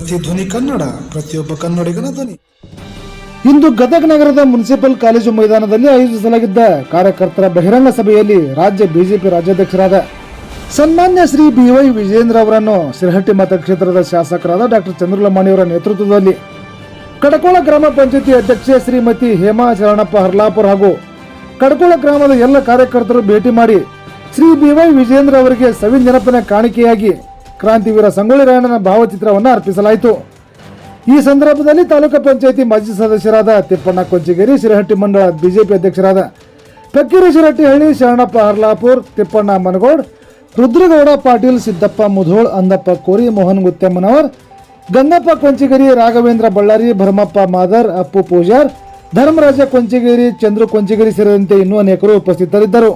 ಪ್ರತಿಧ್ವನಿ ಕನ್ನಡ, ಪ್ರತಿಯೊಬ್ಬ ಕನ್ನಡಿಗನ ಧ್ವನಿ. ಇಂದು ಗದಗ ನಗರದ ಮುನ್ಸಿಪಲ್ ಕಾಲೇಜು ಮೈದಾನದಲ್ಲಿ ಆಯೋಜಿಸಲಾಗಿದ್ದ ಕಾರ್ಯಕರ್ತರ ಬಹಿರಂಗ ಸಭೆಯಲ್ಲಿ ರಾಜ್ಯ ಬಿಜೆಪಿ ರಾಜ್ಯಾಧ್ಯಕ್ಷರಾದ ಸನ್ಮಾನ್ಯ ಶ್ರೀ BY ವಿಜೇಂದ್ರ ಅವರನ್ನು ಸಿರಹಟ್ಟಿ ಮತಕ್ಷೇತ್ರದ ಶಾಸಕರಾದ ಡಾಕ್ಟರ್ ಚಂದ್ರಲಮಾಣಿಯವರ ನೇತೃತ್ವದಲ್ಲಿ ಕಡಕೋಳ ಗ್ರಾಮ ಪಂಚಾಯತಿ ಅಧ್ಯಕ್ಷೆ ಶ್ರೀಮತಿ ಹೇಮಾ ಶರಣಪ್ಪ ಹರ್ಲಾಪುರ್ ಹಾಗೂ ಕಡಕೋಳ ಗ್ರಾಮದ ಎಲ್ಲ ಕಾರ್ಯಕರ್ತರು ಭೇಟಿ ಮಾಡಿ ಶ್ರೀ BY ವಿಜೇಂದ್ರ ಅವರಿಗೆ ಸವಿ ನೆನಪಿನ ಕಾಣಿಕೆಯಾಗಿ ಕ್ರಾಂತಿವೀರ ಸಂಗೊಳ್ಳಿ ರಾಯಣ್ಣನ ಭಾವಚಿತ್ರವನ್ನು ಅರ್ಪಿಸಲಾಯಿತು. ಈ ಸಂದರ್ಭದಲ್ಲಿ ತಾಲೂಕು ಪಂಚಾಯತಿ ಮಾಜಿ ಸದಸ್ಯರಾದ ತಿಪ್ಪಣ್ಣ ಕೊಂಚಿಗೇರಿ, ಶಿರಹಟ್ಟಿ ಮಂಡಳ ಬಿಜೆಪಿ ಅಧ್ಯಕ್ಷರಾದ ಫಕ್ಕೀರ ಶಿರಹಟ್ಟಿಹಳ್ಳಿ, ಶರಣಪ್ಪ ಹರ್ಲಾಪುರ್, ತಿಪ್ಪಣ್ಣ ಮನಗೋಡ್, ರುದ್ರಗೌಡ ಪಾಟೀಲ್, ಸಿದ್ದಪ್ಪ ಮುಧೋಳ್, ಅಂದಪ್ಪ ಕೋರಿ, ಮೋಹನ್ ಗುತ್ತೆಮ್ಮನವರ್, ಗಂಗಪ್ಪ ಕೊಂಚಿಗೇರಿ, ರಾಘವೇಂದ್ರ ಬಳ್ಳಾರಿ, ಭರಮಪ್ಪ ಮಾದರ್, ಅಪ್ಪು ಪೂಜಾರ್, ಧರ್ಮರಾಜ ಕೊಂಚಿಗೇರಿ, ಚಂದ್ರು ಕೊಂಚಿಗೇರಿ ಸೇರಿದಂತೆ ಇನ್ನೂ ಅನೇಕರು ಉಪಸ್ಥಿತರಿದ್ದರು.